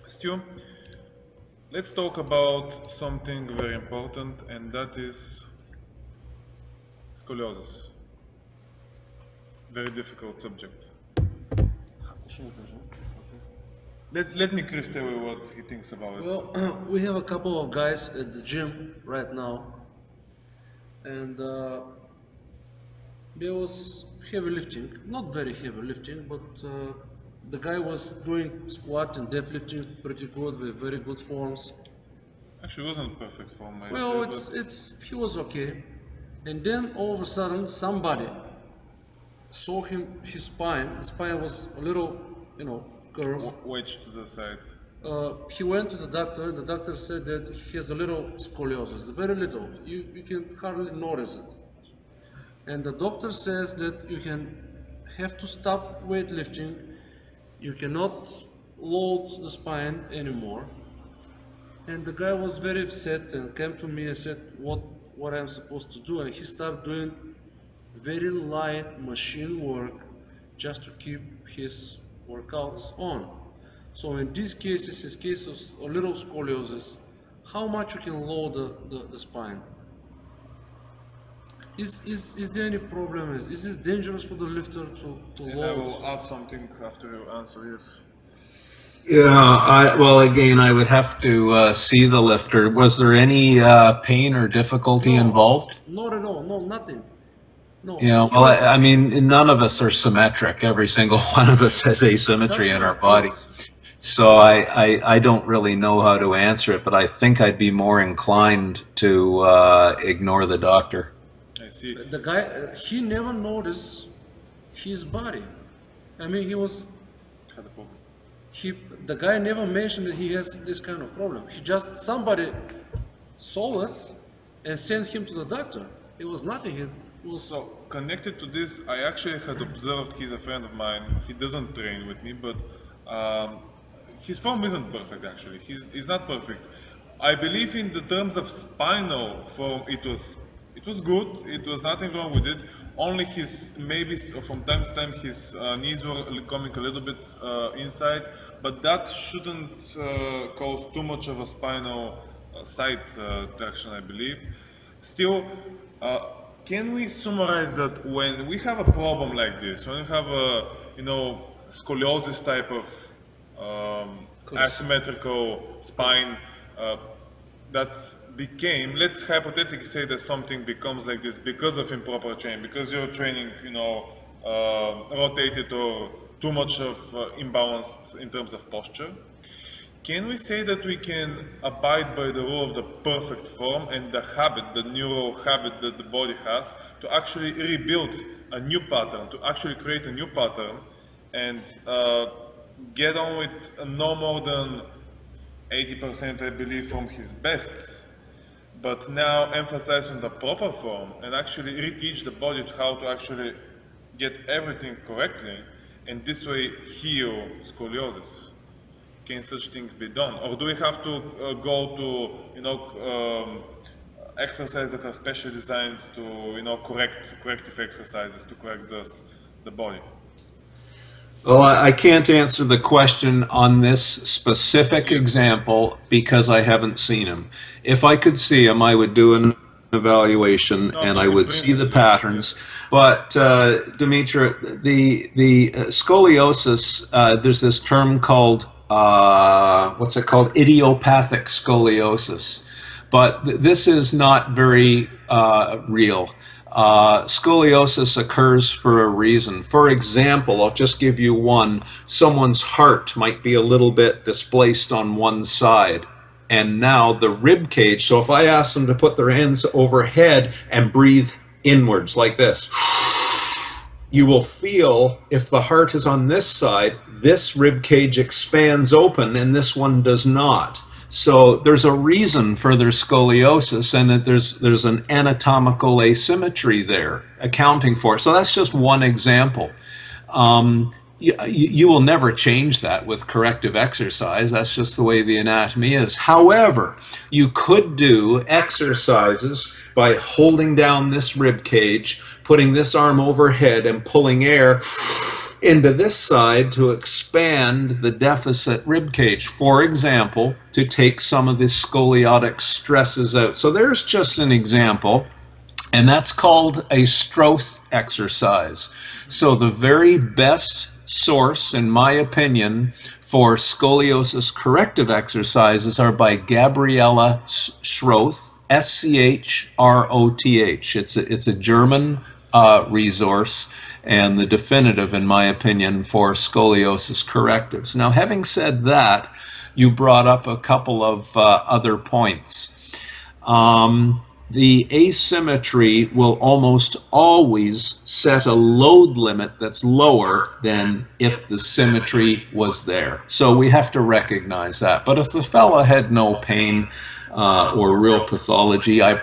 Stu, let's talk about something very important, and that is scoliosis. Very difficult subject. Let me Chris tell you what he thinks about it. Well, we have a couple of guys at the gym right now, and there was heavy lifting, not very heavy lifting, but the guy was doing squat and deadlifting pretty good with very good forms. Actually, it wasn't perfect form. Well, he was okay, and then all of a sudden somebody saw his spine. The spine was a little, curved. Wedged to the side. He went to the doctor. The doctor said that he has a little scoliosis, very little. You can hardly notice it. And the doctor says that you have to stop weightlifting. You cannot load the spine anymore. And the guy was very upset and came to me and said what I'm supposed to do. And he started doing very light machine work just to keep his workouts on. So in these cases, in cases of a little scoliosis, how much you can load the spine? Is there any problem? Is this dangerous for the lifter to load? I will add something after you answer, yes. Yeah, well, again, I would have to see the lifter. Was there any pain or difficulty involved? Not at all, no, nothing. No, Yeah, he well, was, I mean, none of us are symmetric. Every single one of us has asymmetry that's in our right, body. yes. So I don't really know how to answer it, but I think I'd be more inclined to ignore the doctor. I see. The guy, he never noticed his body. I mean, Had a problem. he, the guy never mentioned that he has this kind of problem. He just, somebody saw it and sent him to the doctor. It was nothing. It was, So connected to this, I actually had observed. He's a friend of mine. He doesn't train with me, but his form isn't perfect. Actually, he's not perfect. I believe in the terms of spinal form, it was good. It was nothing wrong with it. Only his maybe from time to time his knees were coming a little bit inside, but that shouldn't cause too much of a spinal side traction, I believe. Still, can we summarize that when we have a problem like this, when we have a scoliosis type of asymmetrical spine that became, let's hypothetically say that something becomes like this because of improper training, because you're training, rotated or too much of imbalanced in terms of posture. Can we say that we can abide by the rule of the perfect form and the habit, the neural habit that the body has to actually rebuild a new pattern, to actually create a new pattern and get on with no more than 80%, I believe, from his best, but now emphasize on the proper form and actually reteach the body how to actually get everything correctly and this way heal scoliosis? Can such things be done, or do we have to go to exercises that are specially designed to corrective exercises to correct the body? Well, I can't answer the question on this specific example because I haven't seen him. If I could see him, I would do an evaluation and I would see the patterns. But Dimitri, the scoliosis, there's this term called what's it called? Idiopathic scoliosis. But this is not very real. Scoliosis occurs for a reason. For example, I'll just give you one. Someone's heart might be a little bit displaced on one side, and now the rib cage, so if I ask them to put their hands overhead and breathe inwards like this, you will feel if the heart is on this side, this rib cage expands open and this one does not. So there's a reason for their scoliosis, and that there's an anatomical asymmetry there accounting for it. So that's just one example. You will never change that with corrective exercise. That's just the way the anatomy is. However, you could do exercises by holding down this rib cage, putting this arm overhead and pulling air into this side to expand the deficit rib cage, for example, to take some of the scoliotic stresses out. So there's just an example, and that's called a Stroth exercise. So the very best source, in my opinion, for scoliosis corrective exercises are by Gabriela Schroth, S-C-H-R-O-T-H. It's a German resource, and the definitive, in my opinion, for scoliosis correctives. Now, having said that, you brought up a couple of other points. The asymmetry will almost always set a load limit that's lower than if the symmetry was there. So we have to recognize that. But if the fella had no pain or real pathology, I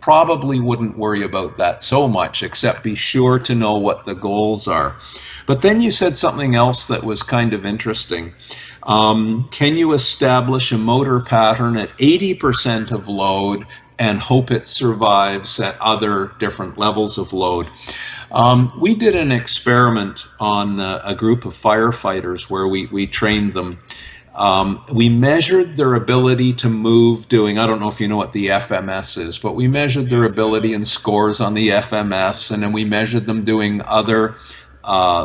probably wouldn't worry about that so much, except be sure to know what the goals are. But then you said something else that was kind of interesting. Can you establish a motor pattern at 80% of load and hope it survives at other different levels of load? We did an experiment on a group of firefighters where we trained them. We measured their ability to move doing, I don't know if you know what the FMS is, but we measured their ability and scores on the FMS, and then we measured them doing other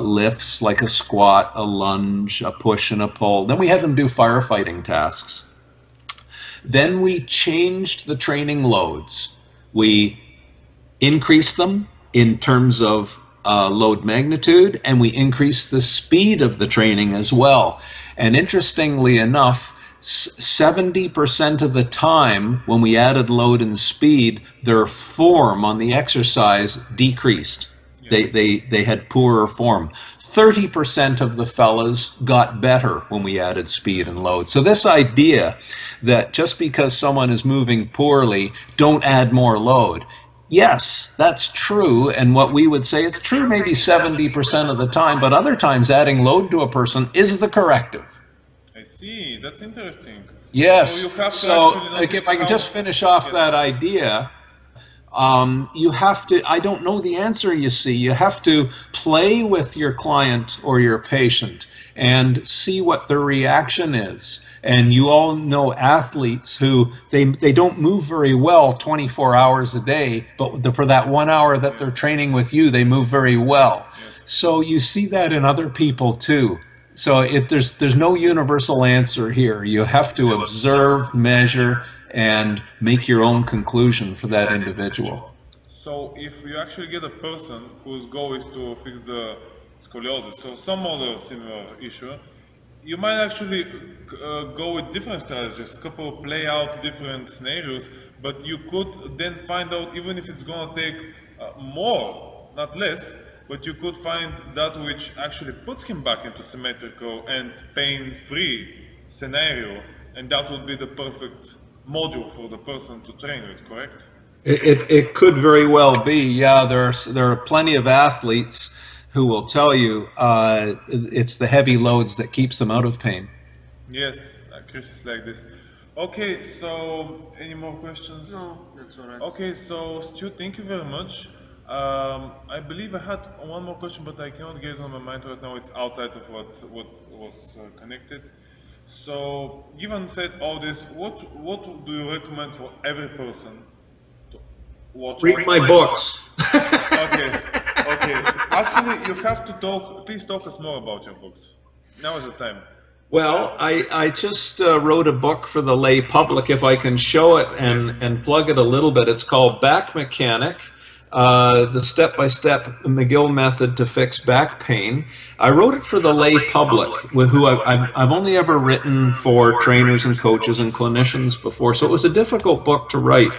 lifts like a squat, a lunge, a push, and a pull. Then we had them do firefighting tasks. Then we changed the training loads. We increased them in terms of load magnitude, and we increased the speed of the training as well. And interestingly enough, 70% of the time when we added load and speed, their form on the exercise decreased. They had poorer form. 30% of the fellas got better when we added speed and load. So this idea that just because someone is moving poorly, don't add more load. Yes, that's true, and what we would say, it's true maybe 70% of the time, but other times adding load to a person is the corrective. I see, that's interesting. Yes, so like if I can just finish off that idea, you have to, I don't know the answer, you see, you have to play with your client or your patient and see what their reaction is. And you all know athletes who, they don't move very well 24 hours a day, but for that 1 hour that they're training with you, they move very well. So you see that in other people too. So there's no universal answer here. You have to observe, measure, and make your own conclusion for that individual. So if you actually get a person whose goal is to fix the scoliosis, so some other similar issue, you might actually go with different strategies, play out different scenarios, but you could then find out, even if it's going to take more, not less, but you could find that which actually puts him back into symmetrical and pain-free scenario, and that would be the perfect module for the person to train with, correct? It could very well be, yeah. There are plenty of athletes who will tell you it's the heavy loads that keeps them out of pain. Yes, Chris is like this. Okay, so any more questions? No, that's all right. Okay, so Stu, thank you very much. I believe I had one more question, but I cannot get it on my mind right now. It's outside of what was connected. So, given said all this, what do you recommend for every person to watch? Read my books. Okay. Actually, you have to talk. Please talk us more about your books. Now is the time. Well, I just wrote a book for the lay public, if I can show it and plug it a little bit. It's called Back Mechanic, the step-by-step McGill method to fix back pain. I wrote it for the lay public, who I've only ever written for trainers and coaches and clinicians before, so it was a difficult book to write.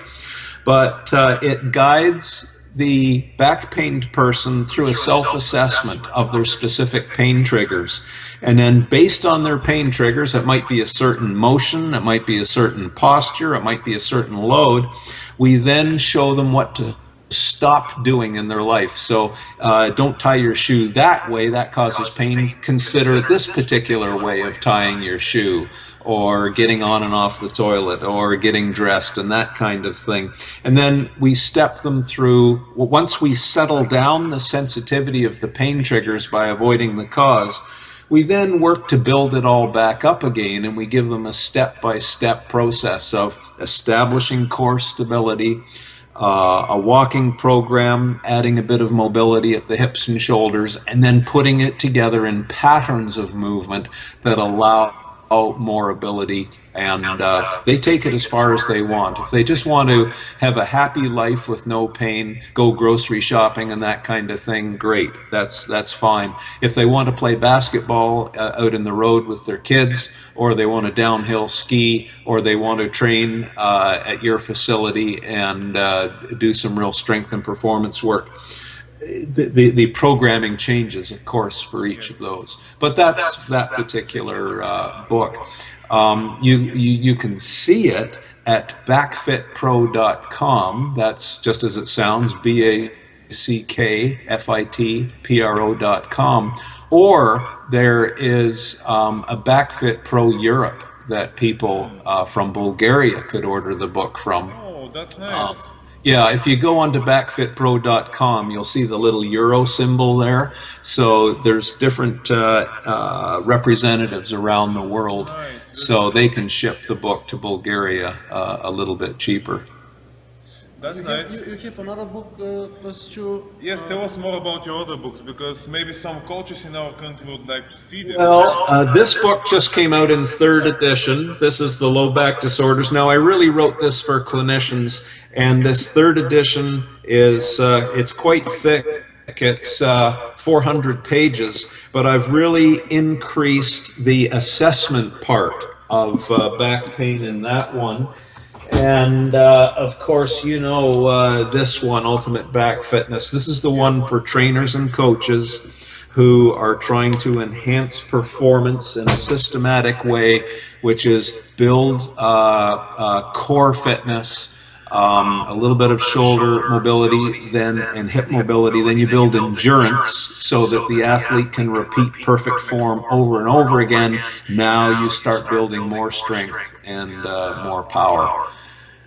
But it guides the back pained person through a self-assessment of their specific pain triggers. And then based on their pain triggers, it might be a certain motion, it might be a certain posture, it might be a certain load. We then show them what to stop doing in their life. So don't tie your shoe that way, that causes pain. Consider this particular way of tying your shoe, or getting on and off the toilet, or getting dressed, and that kind of thing. And then we step them through, once we settle down the sensitivity of the pain triggers by avoiding the cause, we then work to build it all back up again, and we give them a step-by-step process of establishing core stability, a walking program, adding a bit of mobility at the hips and shoulders, and then putting it together in patterns of movement that allow more ability, and they take it as far as they want. If they just want to have a happy life with no pain, go grocery shopping and that kind of thing, great, that's fine. If they want to play basketball out in the road with their kids, or they want to downhill ski, or they want to train at your facility and do some real strength and performance work, the programming changes, of course, for each of those. But that's that particular book. You can see it at backfitpro.com. That's just as it sounds, backfitpro.com. Or there is a BackFit Pro Europe that people from Bulgaria could order the book from. Oh, that's nice. Yeah, if you go onto backfitpro.com, you'll see the little euro symbol there. So there's different representatives around the world, so they can ship the book to Bulgaria a little bit cheaper. That's nice. You have another book, Stu? Yes, tell us more about your other books, because maybe some coaches in our country would like to see this. Well, this book just came out in 3rd edition. This is the low back disorders. Now, I really wrote this for clinicians, and this 3rd edition is it's quite thick. It's 400 pages, but I've really increased the assessment part of back pain in that one. And of course, you know, this one, Ultimate Back Fitness. This is the one for trainers and coaches who are trying to enhance performance in a systematic way, which is build core fitness, a little bit of shoulder mobility, then and hip mobility. Then you build endurance so that the athlete can repeat perfect form over and over again. Now you start building more strength and more power.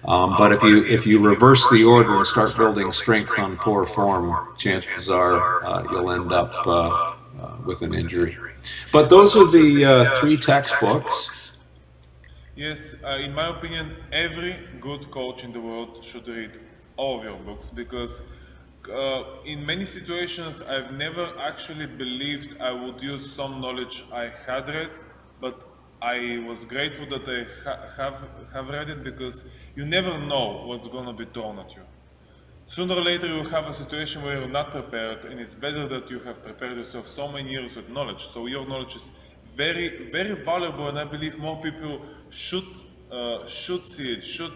But if you reverse the order and start building strength on poor form, chances are you'll end up with an injury. But those are the 3 textbooks. Yes, in my opinion, every good coach in the world should read all of your books, because in many situations I've never actually believed I would use some knowledge I had read, but I was grateful that I have read it, because you never know what's going to be thrown at you. Sooner or later you have a situation where you're not prepared, and it's better that you have prepared yourself so many years with knowledge. So your knowledge is very, very valuable, and I believe more people should see it, should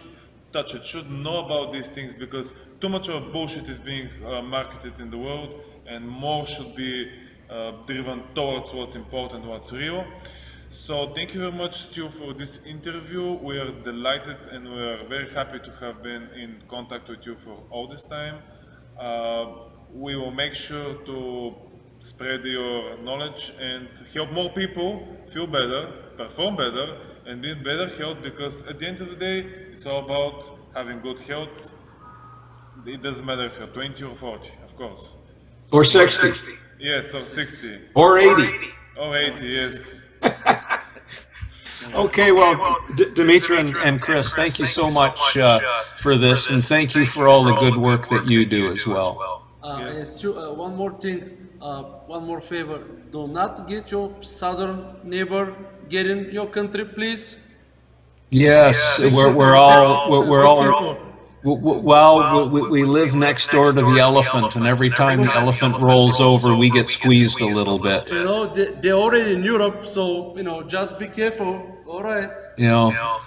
touch it, should know about these things, because too much of bullshit is being marketed in the world, and more should be driven towards what's important, what's real. So thank you very much, Stu, for this interview. We are delighted and we are very happy to have been in contact with you for all this time. We will make sure to spread your knowledge and help more people feel better, perform better, and be in better health, because at the end of the day, it's all about having good health. It doesn't matter if you're 20 or 40, of course. Or 60. Yes, or 60. Or 80. Or 80, yes. Okay, well, Dimitri and Chris, thank you so much for this, and thank you for all the good work that you do as well. Stu, one more thing. One more favor, do not get your southern neighbor get in your country, please. Yes, we're all well, we live next door to the elephant, and every time the elephant rolls over, we get squeezed a little bit. You know, they're already in Europe, so, you know, just be careful, all right? You know.